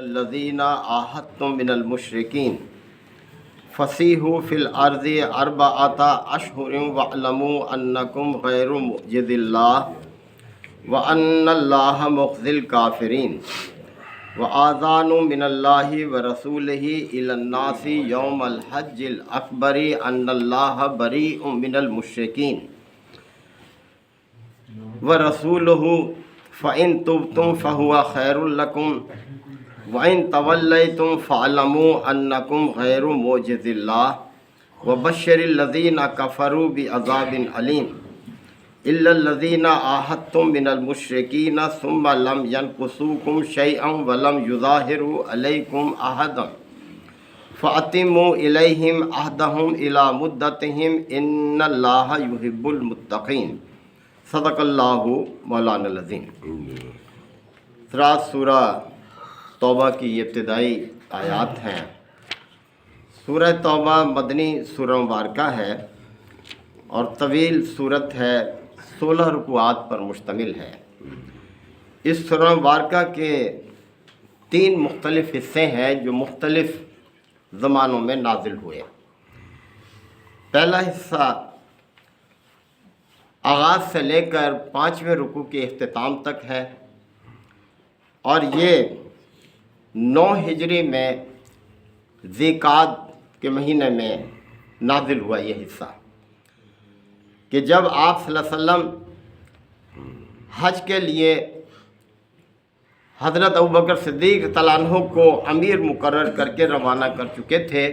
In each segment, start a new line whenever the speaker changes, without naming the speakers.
الذین عاہدتم من المشرکین فسیحوا فی الارض اربعۃ اشہر واعلموا انکم غیر معجز اللہ وان اللہ مخزی الکافرین وآذان من اللہ ورسولہ الی الناس یوم الحج الاکبر ان اللہ بریء من المشرکین ورسولہ فإن تبتم فهو خیر لکم وَإِن تَوَلَّيْتُمْ فَاعْلَمُوا أَنَّكُمْ غَيْرُ مُعْجِزِ اللَّهِ وَبَشِّرِ الَّذِينَ كَفَرُوا بِعَذَابٍ أَلِيمٍ إِلَّا الَّذِينَ عَاهَدتُّم مِّنَ الْمُشْرِكِينَ ثُمَّ لَمْ يَنقُصُوكُمْ شَيْئًا وَلَمْ يُظَاهِرُوا عَلَيْكُمْ أَحَدًا فَأَتِمُّوا إِلَيْهِمْ عَهْدَهُمْ إِلَى مُدَّتِهِمْ إِنَّ اللَّهَ يُحِبُّ الْمُتَّقِينَ صدق اللہ مولانا العظیم۔ سورہ توبہ کی یہ ابتدائی آیات ہیں۔ سورہ توبہ مدنی سورہ مبارکہ ہے اور طویل سورت ہے، 16 رکوعات پر مشتمل ہے۔ اس سورہ مبارکہ کے 3 مختلف حصے ہیں جو مختلف زمانوں میں نازل ہوئے۔ پہلا حصہ آغاز سے لے کر 5ویں رکوع کے اختتام تک ہے اور یہ 9 ہجری میں ذی قعدہ کے مہینے میں نازل ہوا یہ حصہ، کہ جب آپ صلی اللہ علیہ وسلم حج کے لیے حضرت ابوبکر صدیق رضی اللہ عنہ کو امیر مقرر کر کے روانہ کر چکے تھے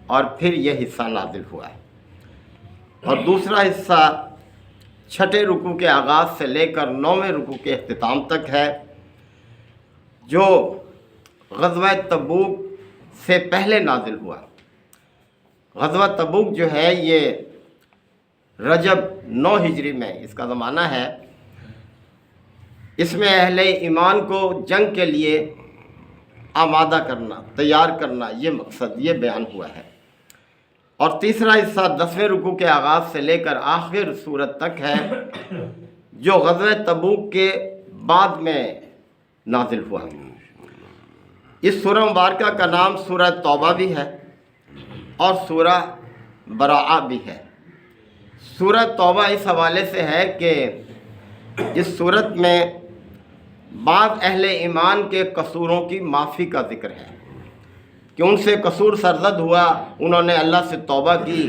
اور پھر یہ حصہ نازل ہوا ہے۔ اور دوسرا حصہ 6 رکوع کے آغاز سے لے کر 9ویں رکوع کے اختتام تک ہے، جو غزوہ تبوک سے پہلے نازل ہوا۔ غزوہ تبوک جو ہے یہ رجب 9 ہجری میں اس کا زمانہ ہے۔ اس میں اہل ایمان کو جنگ کے لیے آمادہ کرنا، تیار کرنا، یہ مقصد یہ بیان ہوا ہے۔ اور تیسرا حصہ 10ویں رکوع کے آغاز سے لے کر آخر سورت تک ہے، جو غزوہ تبوک کے بعد میں نازل ہوا۔ اس سورہ مبارکہ کا نام سورہ توبہ بھی ہے اور سورہ براءہ بھی ہے۔ سورہ توبہ اس حوالے سے ہے کہ اس سورت میں بعض اہل ایمان کے قصوروں کی معافی کا ذکر ہے، کہ ان سے قصور سرزد ہوا، انہوں نے اللہ سے توبہ کی،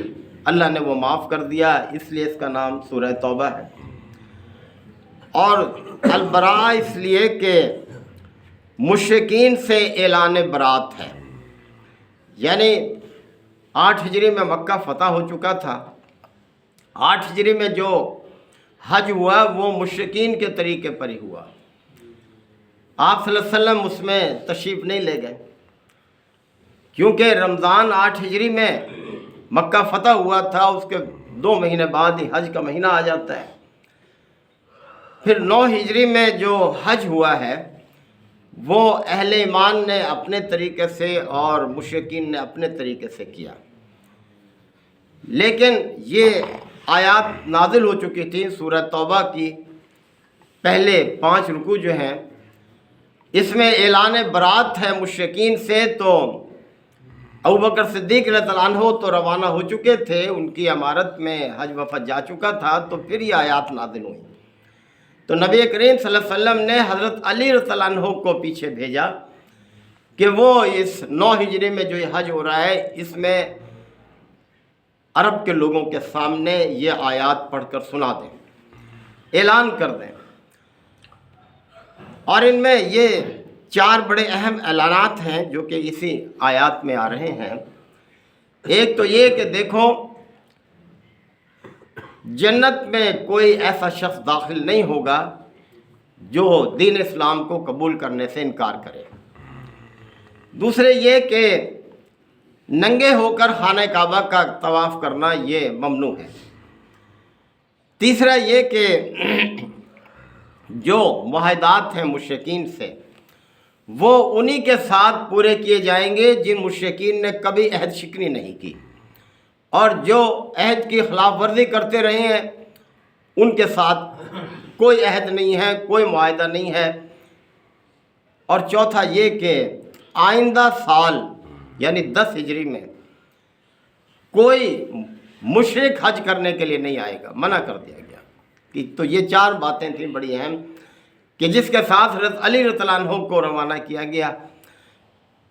اللہ نے وہ معاف کر دیا، اس لیے اس کا نام سورہ توبہ ہے۔ اور البراء اس لیے کہ مشرکین سے اعلان برات ہے، یعنی 8 ہجری میں مکہ فتح ہو چکا تھا۔ 8 ہجری میں جو حج ہوا وہ مشرکین کے طریقے پر ہی ہوا۔ آپ صلی اللہ علیہ وسلم اس میں تشریف نہیں لے گئے، کیونکہ رمضان 8 ہجری میں مکہ فتح ہوا تھا، اس کے 2 مہینے بعد ہی حج کا مہینہ آ جاتا ہے۔ پھر 9 ہجری میں جو حج ہوا ہے وہ اہل ایمان نے اپنے طریقے سے اور مشرکین نے اپنے طریقے سے کیا، لیکن یہ آیات نازل ہو چکی تھی سورہ توبہ کی پہلے 5 رکوع جو ہیں، اس میں اعلان برات ہے مشرکین سے۔ تو ابوبکر صدیق رضی اللہ عنہ تو روانہ ہو چکے تھے، ان کی امارت میں حج وفد جا چکا تھا، تو پھر یہ آیات نازل ہوئی۔ تو نبی کریم صلی اللہ علیہ وسلم نے حضرت علی رضی اللہ عنہ کو پیچھے بھیجا کہ وہ اس 9 ہجری میں جو یہ حج ہو رہا ہے، اس میں عرب کے لوگوں کے سامنے یہ آیات پڑھ کر سنا دیں، اعلان کر دیں۔ اور ان میں یہ 4 بڑے اہم اعلانات ہیں جو کہ اسی آیات میں آ رہے ہیں۔ ایک تو یہ کہ دیکھو، جنت میں کوئی ایسا شخص داخل نہیں ہوگا جو دین اسلام کو قبول کرنے سے انکار کرے۔ دوسرے یہ کہ ننگے ہو کر خانہ کعبہ کا طواف کرنا یہ ممنوع ہے۔ تیسرا یہ کہ جو معاہدات ہیں مشرکین سے، وہ انہی کے ساتھ پورے کیے جائیں گے جن مشرکین نے کبھی عہد شکنی نہیں کی، اور جو عہد کی خلاف ورزی کرتے رہے ہیں ان کے ساتھ کوئی عہد نہیں ہے، کوئی معاہدہ نہیں ہے۔ اور چوتھا یہ کہ آئندہ سال یعنی 10 ہجری میں کوئی مشرک حج کرنے کے لیے نہیں آئے گا، منع کر دیا گیا کہ تو یہ 4 باتیں تھیں بڑی اہم کہ جس کے ساتھ حضرت علی رضی اللہ عنہ کو روانہ کیا گیا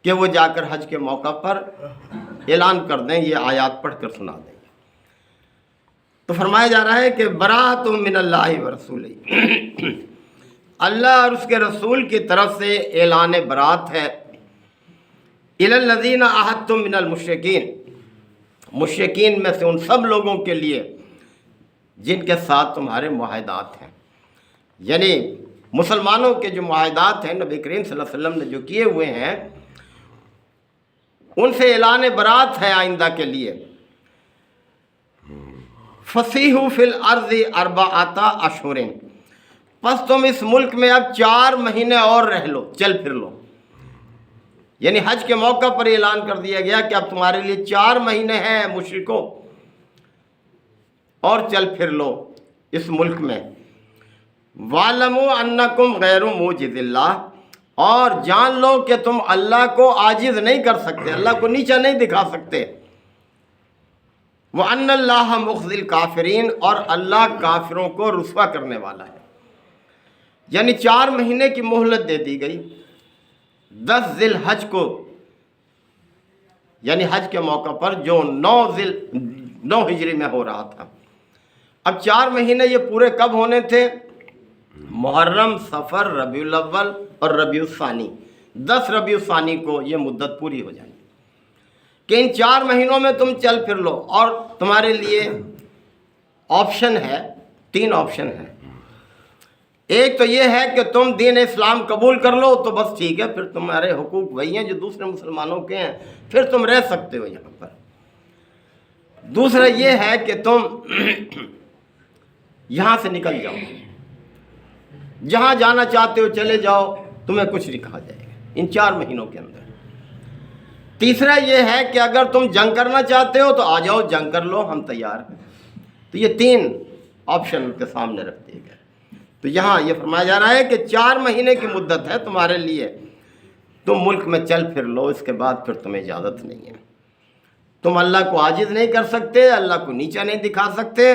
کہ وہ جا کر حج کے موقع پر اعلان کر دیں، یہ آیات پڑھ کر سنا دیں۔ تو فرمایا جا رہا ہے کہ برات من اللہ و رسول، اللہ اور اس کے رسول کی طرف سے اعلان برات ہے، الی الذین عاہدتم من المشرکین، مشرکین میں سے ان سب لوگوں کے لیے جن کے ساتھ تمہارے معاہدات ہیں، یعنی مسلمانوں کے جو معاہدات ہیں نبی کریم صلی اللہ علیہ وسلم نے جو کیے ہوئے ہیں ان سے اعلان برات ہے آئندہ کے لیے۔ فسیحوا فی الارض 4 اشہر، پس تم اس ملک میں اب 4 مہینے اور رہ لو، چل پھر لو، یعنی حج کے موقع پر اعلان کر دیا گیا کہ اب تمہارے لیے 4 مہینے ہیں مشرکوں، اور چل پھر لو اس ملک میں۔ وَاعْلَمُوا أَنَّكُمْ غَيْرُ مُعْجِزِ اللَّهِ، اور جان لو کہ تم اللہ کو عاجز نہیں کر سکتے، اللہ کو نیچا نہیں دکھا سکتے۔ وَأَنَّ اللَّهَ مُخْزِي الْكَافِرِينَ، اور اللہ کافروں کو رسوا کرنے والا ہے، یعنی 4 مہینے کی مہلت دے دی گئی 10 ذی الحج کو، یعنی حج کے موقع پر جو 9 ہجری میں ہو رہا تھا۔ اب 4 مہینے یہ پورے کب ہونے تھے؟ محرم، صفر، ربیع الاول اور ربیع الثانی، 10 ربیع الثانی کو یہ مدت پوری ہو جائے گی کہ ان 4 مہینوں میں تم چل پھر لو۔ اور تمہارے لیے آپشن ہے، 3 آپشن ہیں۔ ایک تو یہ ہے کہ تم دین اسلام قبول کر لو تو بس ٹھیک ہے، پھر تمہارے حقوق وہی ہیں جو دوسرے مسلمانوں کے ہیں، پھر تم رہ سکتے ہو یہاں پر۔ دوسرا یہ ہے کہ تم یہاں سے نکل جاؤ، جہاں جانا چاہتے ہو چلے جاؤ، تمہیں کچھ نہیں کہا جائے گا ان 4 مہینوں کے اندر۔ تیسرا یہ ہے کہ اگر تم جنگ کرنا چاہتے ہو تو آ جاؤ، جنگ کر لو، ہم تیار ہیں۔ تو یہ 3 آپشن ان کے سامنے رکھ دیے گئے۔ تو یہاں یہ فرمایا جا رہا ہے کہ 4 مہینے کی مدت ہے تمہارے لیے، تم ملک میں چل پھر لو، اس کے بعد پھر تمہیں اجازت نہیں ہے۔ تم اللہ کو عاجز نہیں کر سکتے، اللہ کو نیچا نہیں دکھا سکتے،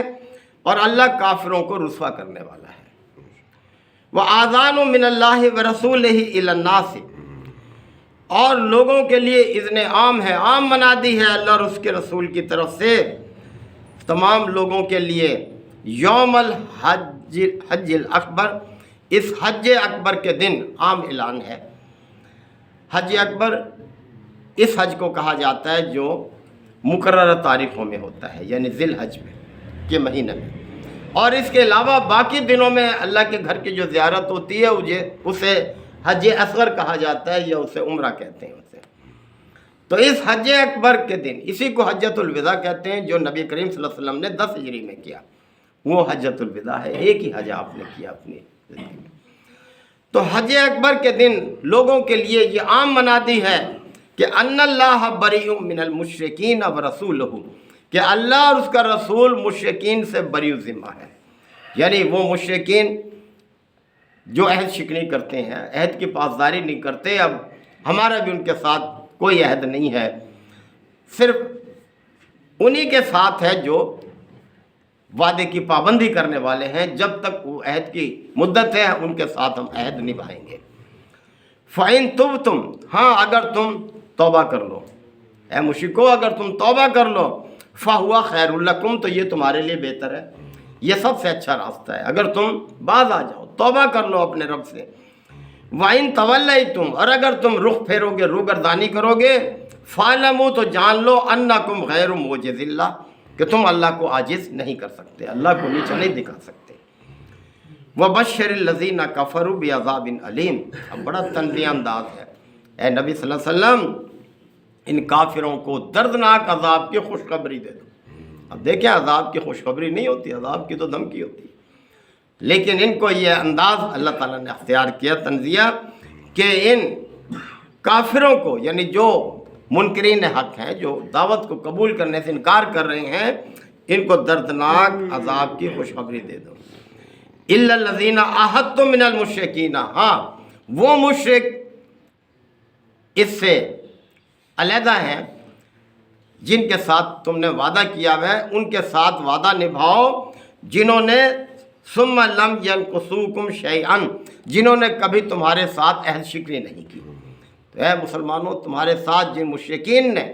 اور اللہ کافروں کو رسوا کرنے والا ہے۔ وَآذَانٌ مِّنَ اللَّهِ وَرَسُولِهِ إِلَى النَّاسِ، اور لوگوں کے لیے اذن عام ہے، عام منادی ہے اللہ اور اس کے رسول کی طرف سے تمام لوگوں کے لیے، یوم الحج الاکبر، اس حج اکبر کے دن عام اعلان ہے۔ حج اکبر اس حج کو کہا جاتا ہے جو مقررہ تاریخوں میں ہوتا ہے، یعنی ذی الحج میں کے مہینے میں، اور اس کے علاوہ باقی دنوں میں اللہ کے گھر کی جو زیارت ہوتی ہے اسے حج اصغر کہا جاتا ہے، یا اسے عمرہ کہتے ہیں اسے۔ تو اس حج اکبر کے دن، اسی کو حجۃ الوداع کہتے ہیں، جو نبی کریم صلی اللہ علیہ وسلم نے 10 ہجری میں کیا، وہ حجۃ الوداع ہے، ایک ہی حج آپ نے کیا اپنی زندگی میں۔ تو حج اکبر کے دن لوگوں کے لیے یہ عام منادی ہے کہ ان اللہ بریء من المشرکین ورسولہ، کہ اللہ اور اس کا رسول مشرکین سے بری ذمہ ہے، یعنی وہ مشرکین جو عہد شکنی کرتے ہیں، عہد کی پاسداری نہیں کرتے، اب ہمارا بھی ان کے ساتھ کوئی عہد نہیں ہے، صرف انہی کے ساتھ ہے جو وعدے کی پابندی کرنے والے ہیں، جب تک وہ عہد کی مدت ہے ان کے ساتھ ہم عہد نبھائیں گے۔ فَإِن تُبْتُمْ، ہاں اگر تم توبہ کر لو، اے مشرکو اگر تم توبہ کر لو، فَهُوَ خَيْرٌ لَكُمْ، تو یہ تمہارے لیے بہتر ہے، یہ سب سے اچھا راستہ ہے، اگر تم باز آ جاؤ، توبہ کر لو اپنے رب سے۔ وَإِن تَوَلَّيْتُمْ، اور اگر تم رخ پھیرو گے، روگردانی کرو گے، فَاعْلَمُوا، تو جان لو، أَنَّكُمْ غَيْرُ مُعْجِزِ اللَّهِ، کہ تم اللہ کو عاجز نہیں کر سکتے، اللہ کو نیچا نہیں دکھا سکتے۔ وَبَشِّرِ الَّذِينَ كَفَرُوا بِعَذَابٍ أَلِيمٍ، اب بڑا تنبیہ انداز ہے، اے نبی صلی اللہ علیہ وسلم ان کافروں کو دردناک عذاب کی خوشخبری دے دو۔ اب دیکھیں عذاب کی خوشخبری نہیں ہوتی، عذاب کی تو دھمکی ہوتی ہے، لیکن ان کو یہ انداز اللہ تعالیٰ نے اختیار کیا تنزیہ کہ ان کافروں کو، یعنی جو منکرین حق ہیں، جو دعوت کو قبول کرنے سے انکار کر رہے ہیں، ان کو دردناک عذاب کی خوشخبری دے دو۔ الا الذین عاہدتم من المشرکین، ہاں وہ مشرک اس سے علیحدہ ہیں، جن کے ساتھ تم نے وعدہ کیا ہے ان کے ساتھ وعدہ نبھاؤ، جنہوں نے ثم لم ینقصوکم شیئا، جنہوں نے کبھی تمہارے ساتھ عہد شکنی نہیں کی۔ تو اے مسلمانوں، تمہارے ساتھ جن مشرکین نے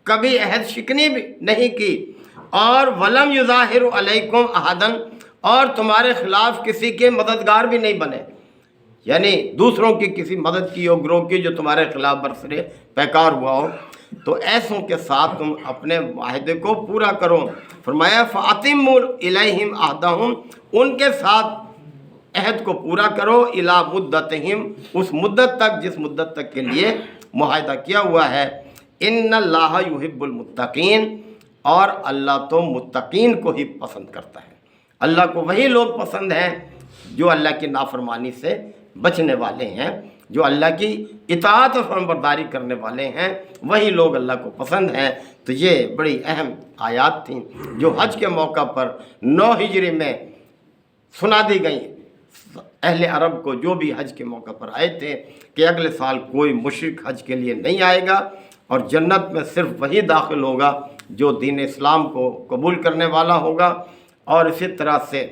کبھی عہد شکنی بھی نہیں کی، اور ولم یظاہر علیکم احدا، اور تمہارے خلاف کسی کے مددگار بھی نہیں بنے، یعنی دوسروں کی کسی مدد کی ہو، گروہ کی جو تمہارے خلاف برسرے پیکار ہوا ہو، تو ایسوں کے ساتھ تم اپنے معاہدے کو پورا کرو۔ فرمایا فَأَتِمُّوا إِلَيْهِمْ عَهْدَهُمْ، ان کے ساتھ عہد کو پورا کرو، اِلَى مُدَّتِهِمْ، اس مدت تک جس مدت تک کے لیے معاہدہ کیا ہوا ہے۔ إِنَّ اللَّهَ يُحِبُّ الْمُتَّقِينَ، اور اللہ تو متقین کو ہی پسند کرتا ہے۔ اللہ کو وہی لوگ پسند ہیں جو اللہ کی نافرمانی سے بچنے والے ہیں، جو اللہ کی اطاعت و فرمانبرداری کرنے والے ہیں، وہی لوگ اللہ کو پسند ہیں۔ تو یہ بڑی اہم آیات تھیں جو حج کے موقع پر 9 ہجری میں سنا دی گئیں اہل عرب کو، جو بھی حج کے موقع پر آئے تھے، کہ اگلے سال کوئی مشرک حج کے لیے نہیں آئے گا، اور جنت میں صرف وہی داخل ہوگا جو دین اسلام کو قبول کرنے والا ہوگا، اور اسی طرح سے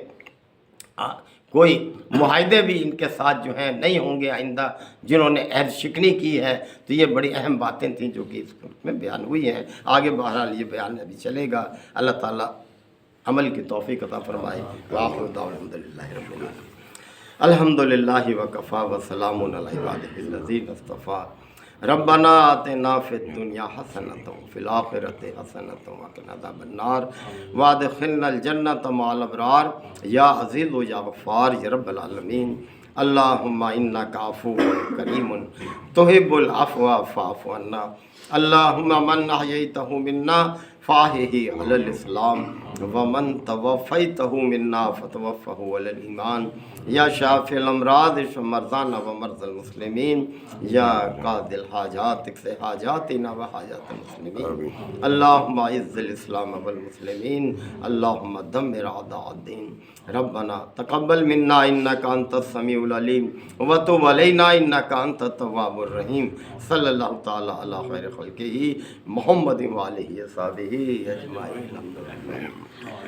کوئی معاہدے بھی ان کے ساتھ جو ہیں نہیں ہوں گے آئندہ، جنہوں نے عہد شکنی کی ہے۔ تو یہ بڑی اہم باتیں تھیں جو کہ اس میں بیان ہوئی ہیں۔ آگے بہرحال یہ بیان ابھی چلے گا۔ اللہ تعالیٰ عمل کی توفیق عطا فرمائے۔ وآخر دعوانا الحمدللہ رب العالمین۔ الحمدللہ وکفیٰ وسلام علی عبادہ الذین اصطفیٰ۔ ربنا آتنا فی الدنیا حسنۃ وفی الآخرۃ حسنۃ وقنا عذاب النار وادخلنا الجنۃ مع الابرار یا عزیز و یا غفار یا رب العالمین۔ اللہم انک عفو کریم تحب العفو فاعف عنا۔ اللہم من احییتہ منا فاحیہ علی الاسلام ومن توفیتہ منا فتوفہ علی الایمان۔ یا شافی الامراض اشف مرضانا ومرضى المسلمین، یا قاضی الحاجات اقض حاجاتنا وحاجات المسلمین۔ اللہم اعز الاسلام والمسلمین، اللہم دمر اعداء الدین۔ ربنا تقبل منا انک انت السمیع العلیم وتب علینا انک انت التواب الرحیم۔ صلی اللہ تعالی علی خیر خلقہ محمد وآلہ وصحبہ اجمعین۔ الحمدللہ۔